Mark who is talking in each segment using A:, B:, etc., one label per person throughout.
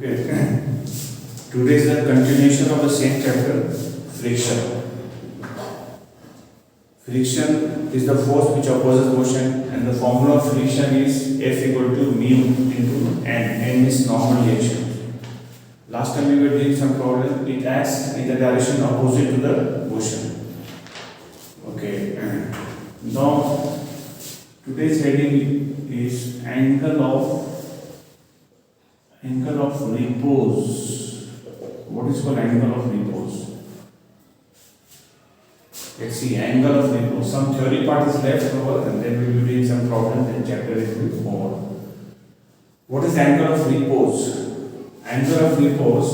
A: Okay. Today is the continuation of the same chapter, friction. Friction is the force which opposes motion, and the formula of friction is F equal to mu into N. N is normal reaction. Last time we were doing some problem, it acts in the direction opposite to the motion. Okay. Now, today's heading is angle of repose. What is called angle of repose? Let's see, angle of repose. Some theory part is left over, and then we will be doing some problems and chapter is over. What is angle of repose? Angle of repose,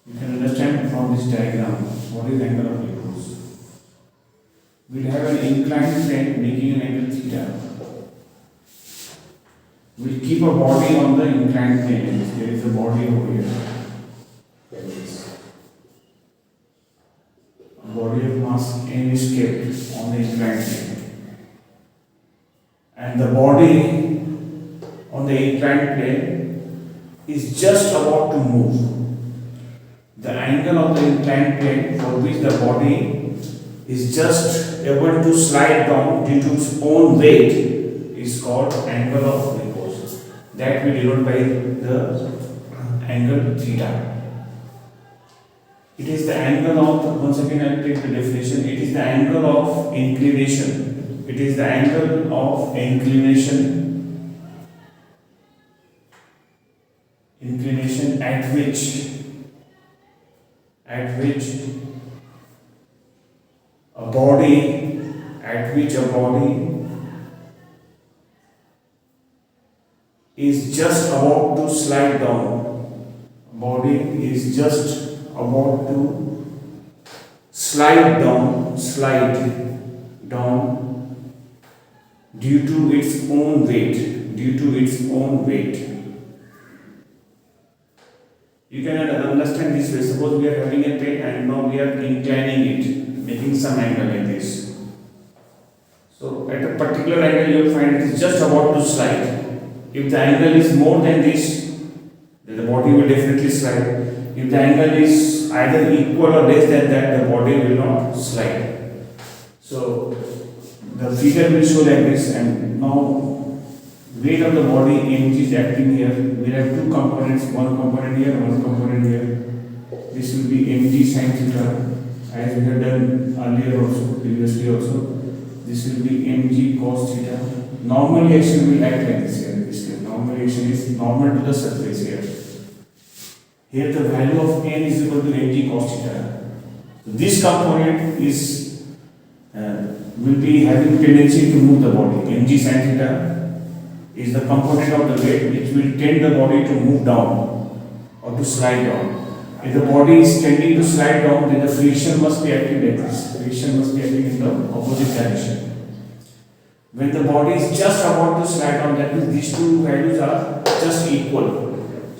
A: you can understand from this diagram. What is angle of repose? We will have an inclined plane making an angle theta. We will keep a body on the inclined plane. There is a body over here. A body of mass n is kept on the inclined plane. And the body on the inclined plane is just about to move. The angle of the inclined plane for which the body is just able to slide down due to its own weight is called angle of repose. That we denote by the angle theta. It is the angle of, once again I will take the definition, it is the angle of inclination. It is the angle of inclination at which a body is just about to slide down. Body is just about to slide down due to its own weight. You can understand this way. Suppose we are having a plane and now we are inclining it, making some angle like this. So at a particular angle you will find it is just about to slide. If the angle is more than this, then the body will definitely slide. If the angle is either equal or less than that, the body will not slide. So the figure will show like this, and now weight of the body mg is acting here. We have two components, one component here, one component here. This will be mg sin theta, as we have done earlier also, previously also. This will be mg cos theta. Normal reaction will act like this here. Normal reaction is normal to the surface here. Here the value of n is equal to mg cos theta. So this component is will be having tendency to move the body. Mg sin theta is the component of the weight which will tend the body to move down or to slide down. If the body is tending to slide down, then the friction must be acting like this. Friction must be acting in the opposite direction. When the body is just about to slide down, that means these two values are just equal.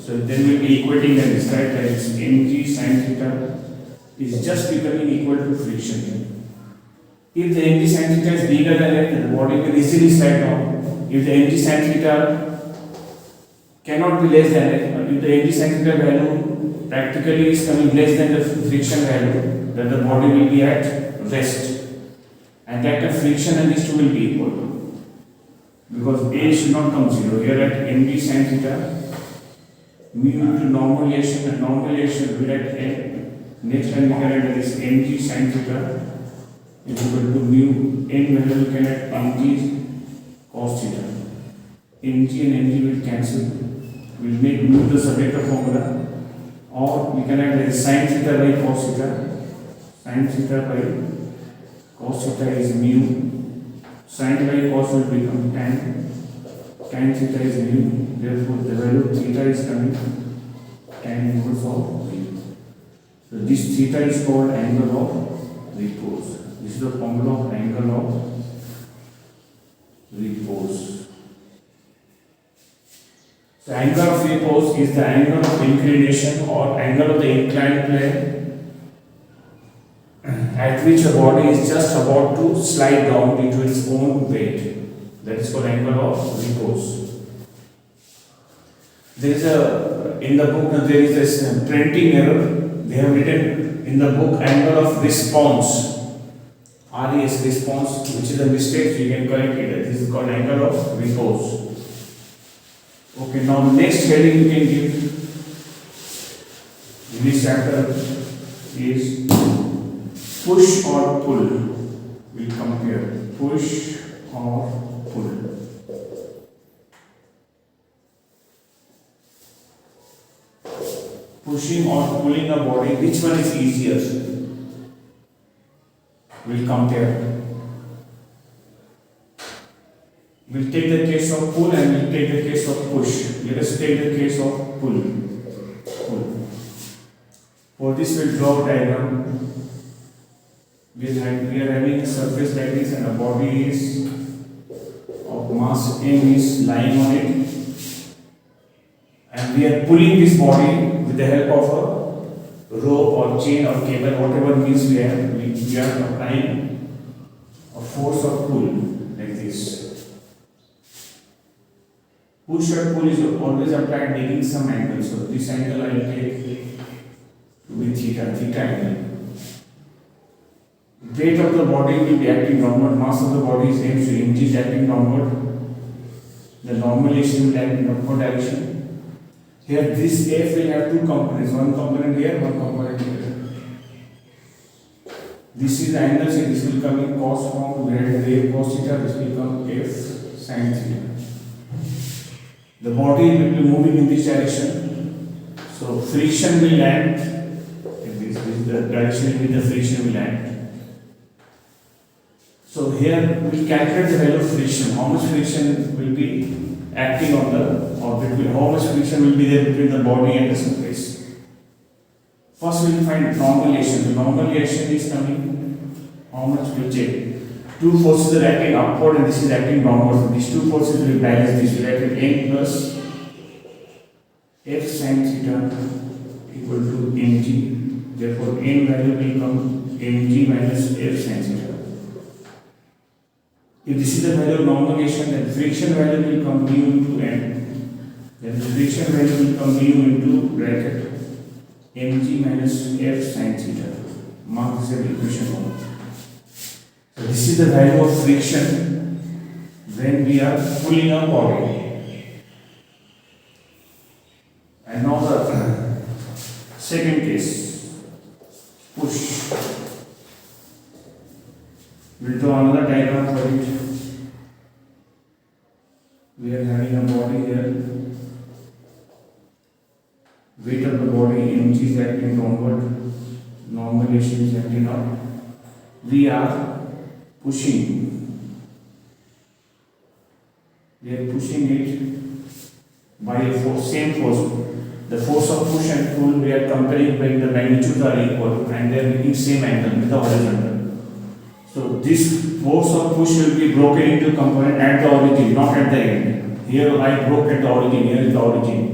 A: So then we will be equating them, right? That is mg sin theta is just becoming equal to friction. If the mg sin theta is bigger than it, then the body will easily slide down. If the mg sin theta cannot be less than it, or if the mg sin theta value practically is coming less than the friction value, then the body will be at rest. And that the friction and these two will be equal. Because A should not come 0. Here at mg sin theta, mu into normal reaction, and normal reaction will at n. Next time we can add this mg sin theta is equal to mu n value we can add mg cos theta. Mg and mg will cancel. We will make mu the subject of formula. Or we can add sin theta by cos theta. Sin theta by cos theta is mu. Sin by cos will become tan. Tan theta is mu. Therefore, the value of theta is coming tan inverse of mu. So this theta is called angle of repose. This is the formula of angle of repose. So angle of repose is the angle of inclination or angle of the inclined plane at which a body is just about to slide down due to its own weight. That is called angle of repose. There is a in the book there is this printing error. They have written in the book angle of response. RES response, which is a mistake, you can correct it. This is called angle of repose. Okay, now next heading you can give in this chapter is push or pull. We'll come here. Push or pull. Pushing or pulling a body, which one is easier? We'll compare. We'll take the case of pull and we'll take the case of push. Let us take the case of pull. Pull. For this we'll draw a diagram. We are having a surface like this and a body is of mass M is lying on it. And we are pulling this body with the help of a rope or chain or cable, whatever means we are applying a force of pull like this. Push or pull is always applied making some angle. So this angle I will take to be theta angle. Weight of the body will be acting downward, mass of the body is m, so mg is acting downward. The normalization will act in upward direction. Here this F will have two components, one component here, one component here. This is the angle, so this will come in cos form, where F cos theta, this will come F sin theta. The body will be moving in this direction, so friction will act, this is the direction in which the friction will act. So here we will calculate the value of friction, how much friction will be acting on the object, how much friction will be there between the body and the surface. First we will find normal action. The normal action is coming, how much we will check. Two forces are acting upward and this is acting downward. So these two forces will balance this. We will write n plus f sin theta equal to mg. Therefore n value will come mg minus f sin theta. If this is the value of normalization, then friction value will come mu into n. Then the friction value will come mu into bracket mg minus f sin theta. Mark this as equation 1. So this is the value of friction when we are pulling a body. And now the second case, push. We'll draw another diagram for it. We are having a body here. Weight of the body, mg is acting downward, normalization is acting up. We are pushing. We are pushing it by a force, same force. The force of push and pull we are comparing when the magnitudes are equal and they are making same angle with the horizontal. So this force of push will be broken into component at the origin, not at the end. Here I broke at the origin, here is the origin.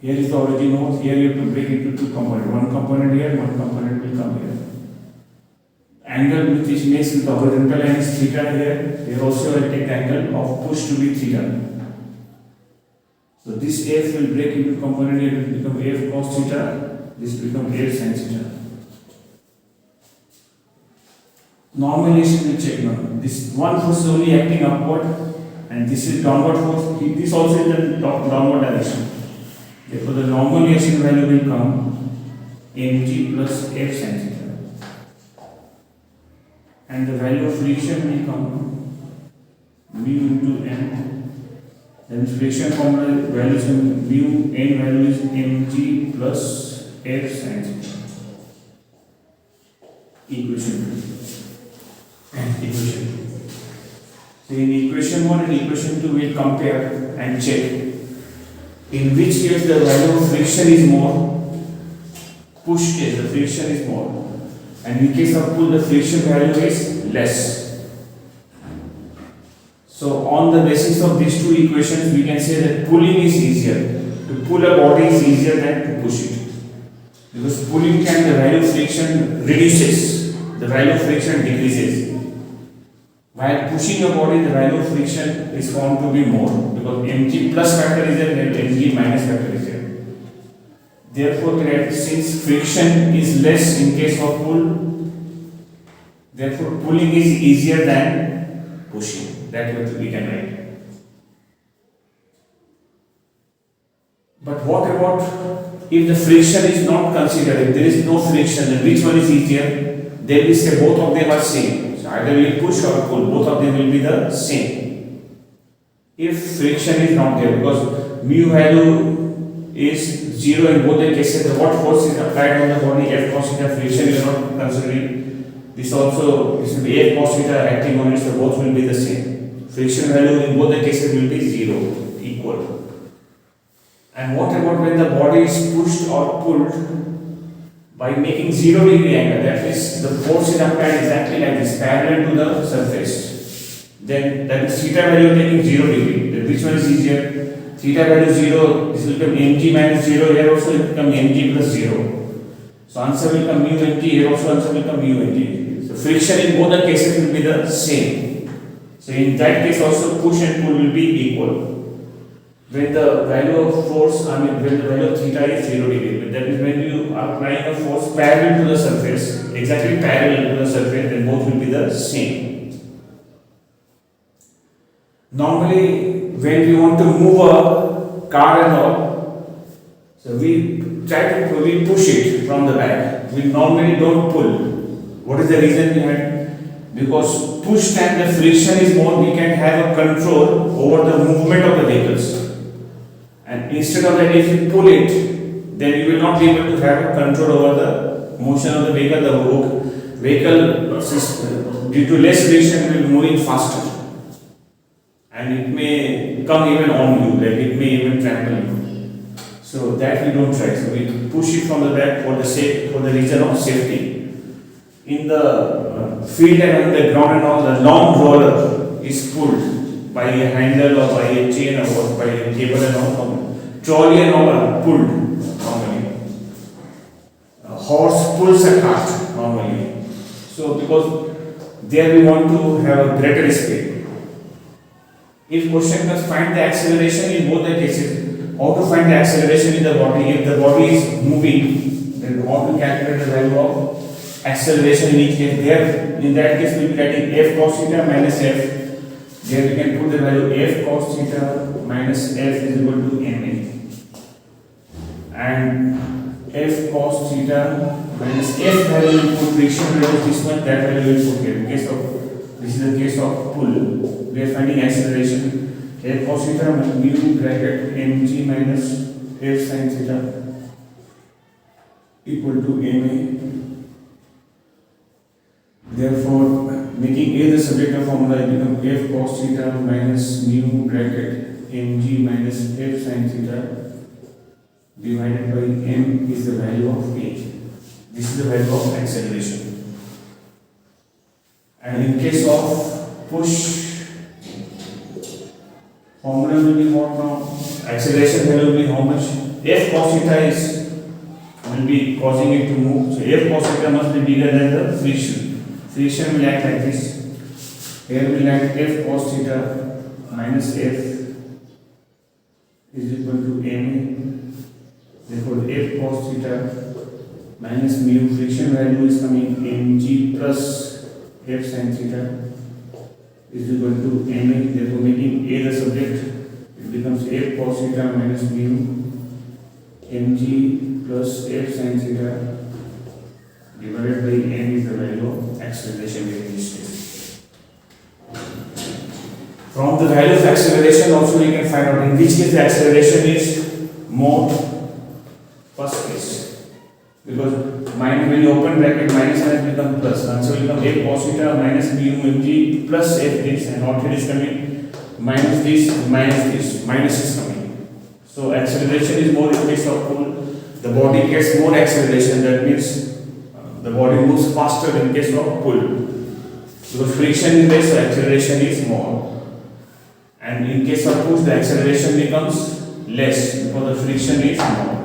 A: Here is the origin node, here you have to break into two components. One component here, one component will come here. Angle which is makes with the horizontal line is theta here. Here also I take angle of push to be theta. So this F will break into component here, it will become F cos theta, this will become F sin theta. Normalization will check now. This one force is only acting upward and this is downward force. This also is in downward direction. Therefore the normalization value will come mg plus f sin theta. And the value of friction will come mu into n. Then friction formula value is mu n value is mg plus f sin theta. Equation. So in equation 1 and equation 2 we will compare and check in which case the value of friction is more. Push case the friction is more and in case of pull the friction value is less. So on the basis of these two equations we can say that pulling is easier. To pull a body is easier than to push it, because pulling can the value of friction reduces, the value of friction decreases. While pushing a body, the value of friction is found to be more because mg plus factor is there, mg mg minus factor is there. Therefore, since friction is less in case of pull, therefore pulling is easier than pushing. That we can write. But what about if the friction is not considered? If there is no friction, then which one is easier? Then we say both of them are same. So either we push or pull, both of them will be the same. If friction is not there, because mu value is 0 in both the cases, what force is applied on the body? F cos theta. Friction you are not considering. This will be F cos theta acting on it, so both will be the same. Friction value in both the cases will be 0, equal. And what about when the body is pushed or pulled by making 0 degree angle? That is, the force is applied exactly like this, parallel to the surface. Then that is theta value taking 0 degree. Then which one is easier? Theta value 0, this will become mg minus 0, here also it will become mg plus 0. So answer will become mu mg, here also answer will become mu mg. So friction in both the cases will be the same. So in that case also push and pull will be equal. When the value of force, when the value of theta is 0 degree, that is when you are applying a force parallel to the surface, exactly parallel to the surface, then both will be the same. Normally, when we want to move a car and all, so we push it from the back. We normally don't pull. What is the reason behind? Because push time the friction is more, we can have a control over the movement of the vehicles. And instead of that, if you pull it, then you will not be able to have a control over the motion of the vehicle. The vehicle system, due to less friction, will be moving faster. And it may come even on you, like it may even trample you. So that we don't try. So we push it from the back for the reason of safety. In the field and on the ground and all, the long roller is pulled by a handle or by a chain or by a cable and all. Trolley and all are pulled normally. A horse pulls a cart normally. So because there we want to have a greater speed. If question comes, find the acceleration in both the cases. How to find the acceleration in the body? If the body is moving, then how to calculate the value of acceleration in each case? There, in that case, we will be writing F cos theta minus F. There we can put the value F cos theta minus F is equal to ma. And F cos theta minus F value will put friction value this one, that value will put here. In case of, this is the case of pull, we are finding acceleration. F cos theta mu bracket mg minus F sin theta equal to ma. Therefore, making A the subject of formula, it becomes F cos theta minus mu bracket mg minus F sin theta divided by m is the value of A. This is the value of acceleration. And in case of push, formula will be what now? Acceleration value will be how much? F cos theta will be causing it to move. So F cos theta must be bigger than the friction. Friction will act like this. Here we will act F cos theta minus F is equal to ma. Therefore, F cos theta minus mu, friction value is coming mg plus F sin theta is equal to ma. Therefore, making A the subject, it becomes F cos theta minus mu mg plus F sin theta divided by m is the value of acceleration in this case. From the value of acceleration also we can find out in which case the acceleration is more. First case, because when you open bracket minus has become plus, answer will become F cos theta minus mu mg plus F this, and out here is coming minus this, minus is coming. So acceleration is more in case of pull. The body gets more acceleration, that means the body moves faster in case of pull. Because friction is less, so acceleration is more. And in case of push, the acceleration becomes less because the friction is more.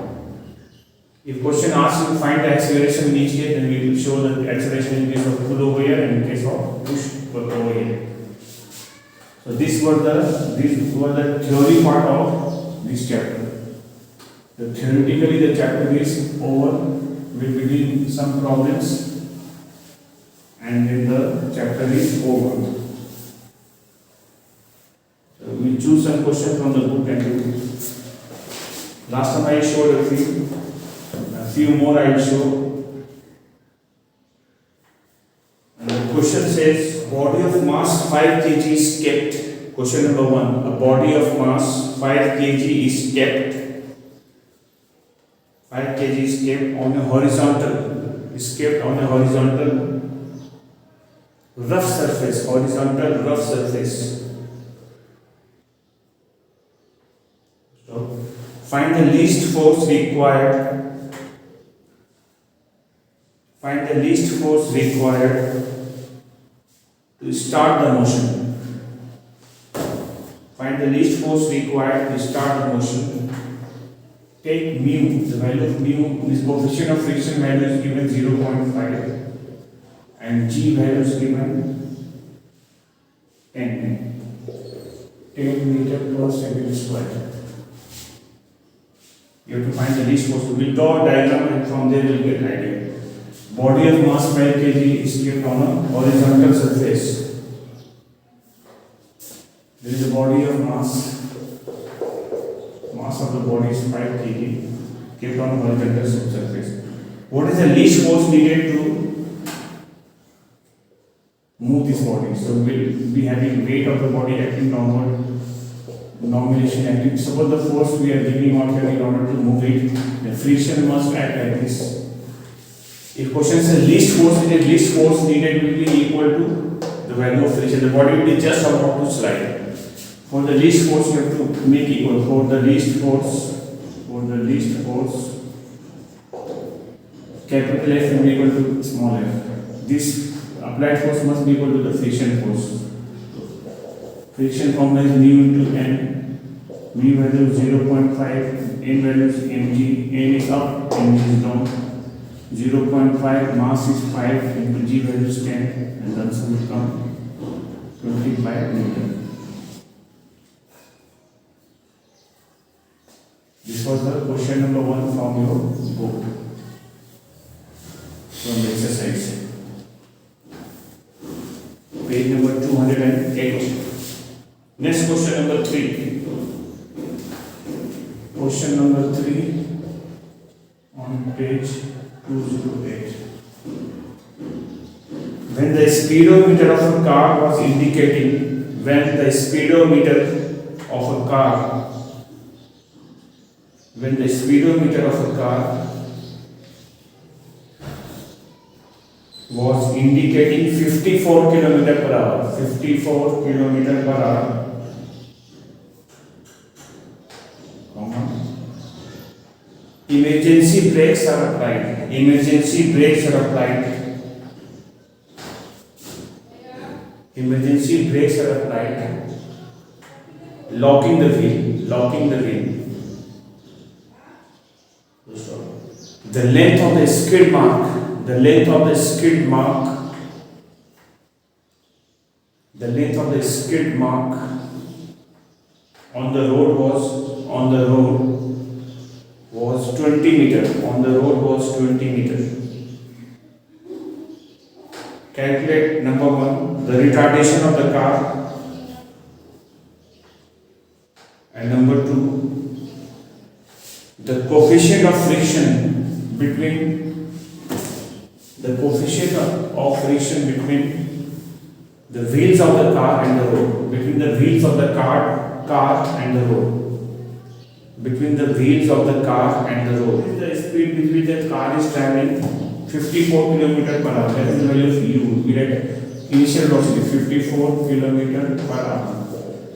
A: If question asks you to find the acceleration in each case, then we will show the acceleration in case of pull over here and in case of push over here. So these were the theory part of this chapter. Theoretically the chapter is over. We begin some problems and then the chapter is over. So we choose some questions from the book and do. Last time I showed a few more I will show. And the question says, body of mass 5 kg is kept. Question number 1. A body of mass 5 kg is kept. 5 kg is kept on a horizontal. Is kept on a horizontal rough surface. Horizontal rough surface. So find the least force required. Find the least force required to start the motion. Find the least force required to start the motion. Take mu, the value of mu, this coefficient of friction value is given 0.5 and G value is given 10 meter per second square. You have to find the least force. We will draw a diagram and from there you will get an idea. Body of mass 5 kg is kept on a horizontal surface. There is a body of mass. Mass of the body is 5 kg kept on a horizontal surface. What is the least force needed to move this body? So we will be having weight of the body acting downward, normalization acting. Suppose the force we are giving out here in order to move it, the friction must act like this. If question says least force needed will be equal to the value of friction. The body will be just about to slide. For the least force you have to make equal. For the least force, capital F will be equal to small f. This applied force must be equal to the friction force. Friction formula is mu into n. Mu value is 0.5, n value is mg. N is up, mg is down. 0.5 mass is 5 into g value is 10 and the answer will come 25 Newton. This was the question number 1 from your book, from the exercise. Page number 208. Next question number 3. Question number 3 on page 208. When the speedometer of a car was indicating, was indicating 54 km per hour, 54 km per hour, emergency brakes are applied. Emergency brakes are applied. Emergency brakes are applied. Locking the wheel. Locking the wheel. The length of the skid mark. The length of the skid mark. The length of the skid mark on the road was 20 meter. On the road was 20 meter. Calculate number 1, the retardation of the car, and number 2, the coefficient of friction between the wheels of the car and the road, between the wheels of the car and the road, between the wheels of the car and the road. The speed between the car is traveling 54 km per hour. That is the value of u. We had initial velocity 54 km per hour.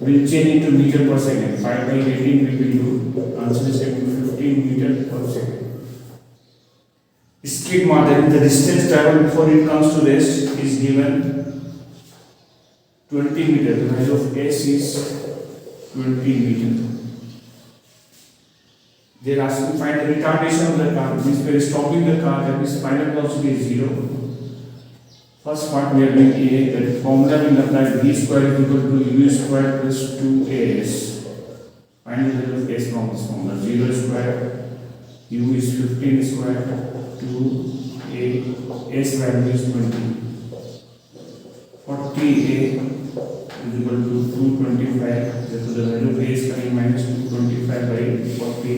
A: We will change into meter per second. 5 by 18 we will do. Answer is 15 meter per second. Skid mark, that is the distance traveled before it comes to rest, is given 20 meter. The value of s is 20 meter. They are asking to find the retardation of the car. Means we are stopping the car, that means final velocity is 0. First part we are doing A, that formula will apply v square is equal to u square plus 2as. Find the value of s from this formula. 0 square U is 15 square to A, S value is 20. 40A is equal to 225. Therefore, the value of A is coming minus 225 by 40.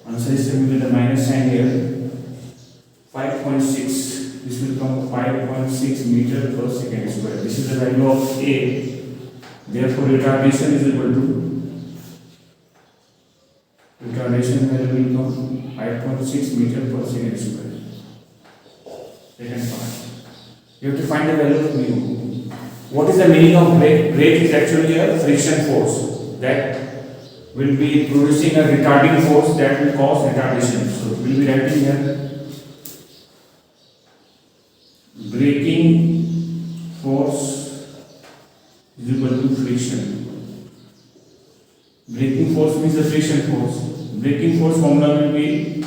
A: Answer is coming with the minus sign here. 5.6. This will come 5.6 meter per second square. This is the value of A. Therefore, retardation is equal to retardation value will come 5.6 meter per second square. Second part. You have to find the value of mu. What is the meaning of brake? Brake is actually a friction force that will be producing a retarding force that will cause retardation. So we will be writing here braking force is equal to friction. Braking force means the friction force. Braking force formula will be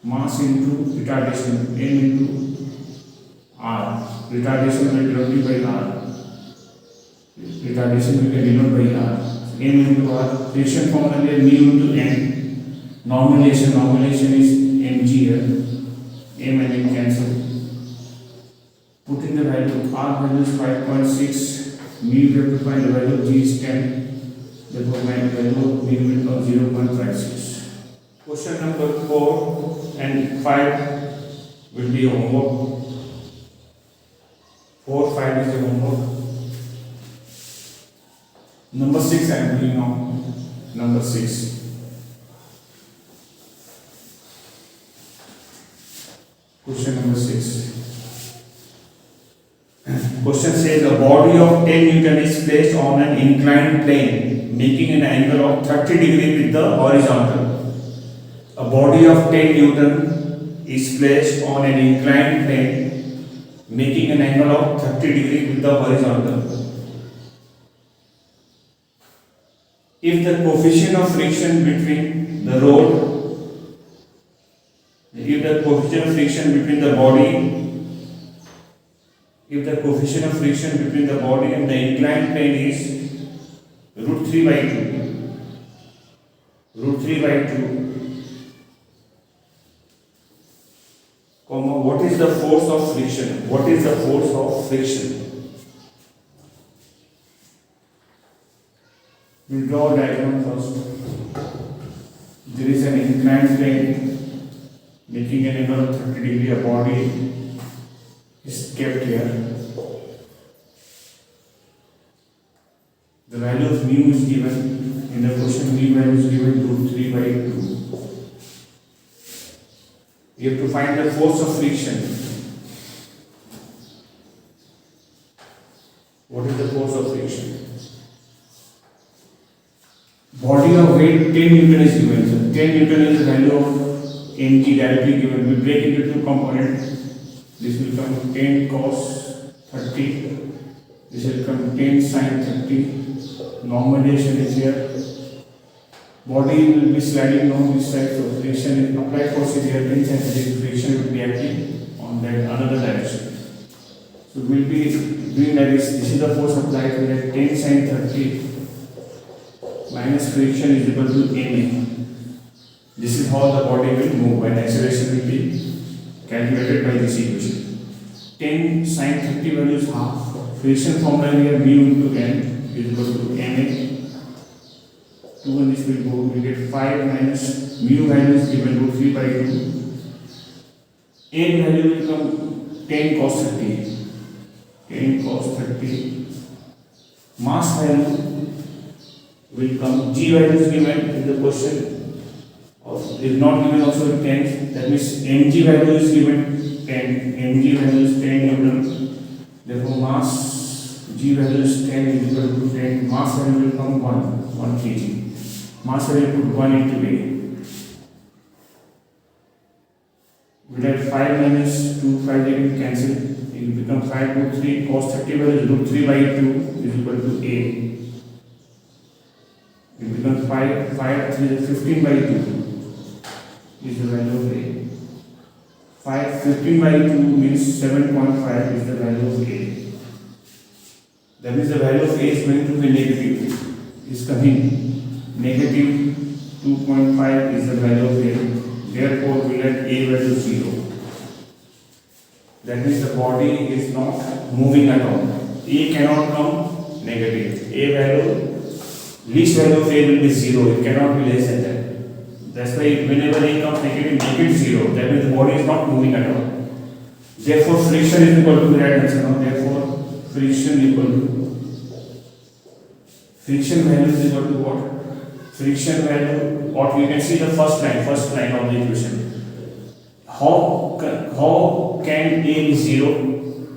A: mass into retardation, m into r. Retardation will be denoted by r. Retardation will be denoted by r. M into r. Friction formula is mu into n. Normalization is mg here. M and n cancel. Put in the value. R value is 5.6. Mu we have to find the value. G is 10. Therefore, my value of mu will come 0.56. Question number 4 and 5 will be homework. 4, 5 is the homework. Number 6 I am doing now. Number 6. Question number 6. Question says a body of 10 Newton is placed on an inclined plane, making an angle of 30 degree with the horizontal. A body of 10 Newton is placed on an inclined plane, making an angle of 30 degree with the horizontal. If the coefficient of friction between the road, if the coefficient of friction between the body, if the coefficient of friction between the body and the inclined plane is root 3 by 2, root 3 by 2, comma, what is the force of friction? What is the force of friction? We will draw a diagram first. There is an inclined plane making an angle of 30 degree. A body is kept here. The value of mu is given in the question. Mu value is given root 3 by 2. You have to find the force of friction. What is the force of friction? Body of weight 10 Newton is given. So 10 Newton is the value of mg directly given. We break into two components. This will come 10 cos 30. This will come 10 sin 30. Normalization is here. Body will be sliding down this side, so friction is applied force is here. 10 sin 30 friction will be acting on that another direction. So we will be doing that. This is the force applied to that 10 sin 30 minus friction is equal to ma. This is how the body will move, and acceleration will be calculated by this equation. 10 sin 30 value is half. Friction formula here mu into n is equal to ma. 2 and this will go, we get 5 minus mu value is given root 3 by 2. n value will come 10 cos 30. 10 cos 30. Mass value will come, g value is given in the question. Is not given also in 10. That means mg value is given 10. Mg value is 10 Newton. Therefore, mass g value is 10 is equal to 10. Mass value will come 1 kg. Mass value put 1 into A. We have 5 minus 2, 5 they will cancel. It will become 5 root 3. Cos 30 value is root 3 by 2 is equal to A. It becomes 5 3 is 15 by 2 is the value of A. 15 by 2 means 7.5 is the value of A. That means the value of A is going to be negative. Is coming negative 2.5 is the value of A. Therefore, we let A value 0. That means the body is not moving at all. A cannot come negative. A value, least value of A will be 0. It cannot be less than that. That's why whenever A comes negative, make it 0. That means the body is not moving at all. Therefore, friction is equal to the right answer. Now, therefore, friction equal to friction value is equal to what? Friction value, what we can see the first line of the equation. How can A be 0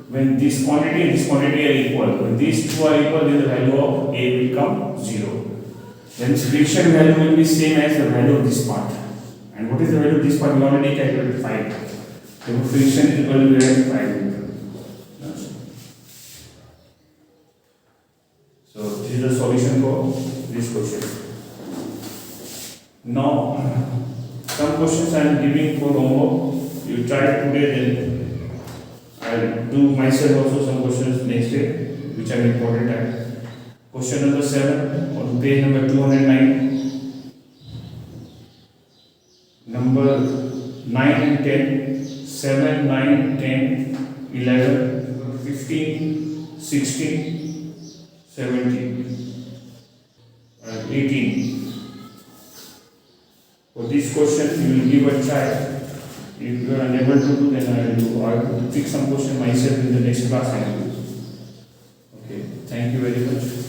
A: when this quantity and this quantity are equal? When these two are equal, then the value of A will come 0. Then friction value will be same as the value of this part. And what is the value of this part? We already calculated 5. So friction is equal to 5. So this is the solution for this question. Now, some questions I am giving for homework. You try it today, then I will do myself also some questions next day, which are important. Question number 7 on page number 209. Number 9 and 10, 7, 9, 10, 11, 15, 16, 17, and 18. For this question, you will give a try. If you are unable to do, then I will do. I will pick some question myself in the next class. Okay. Thank you very much.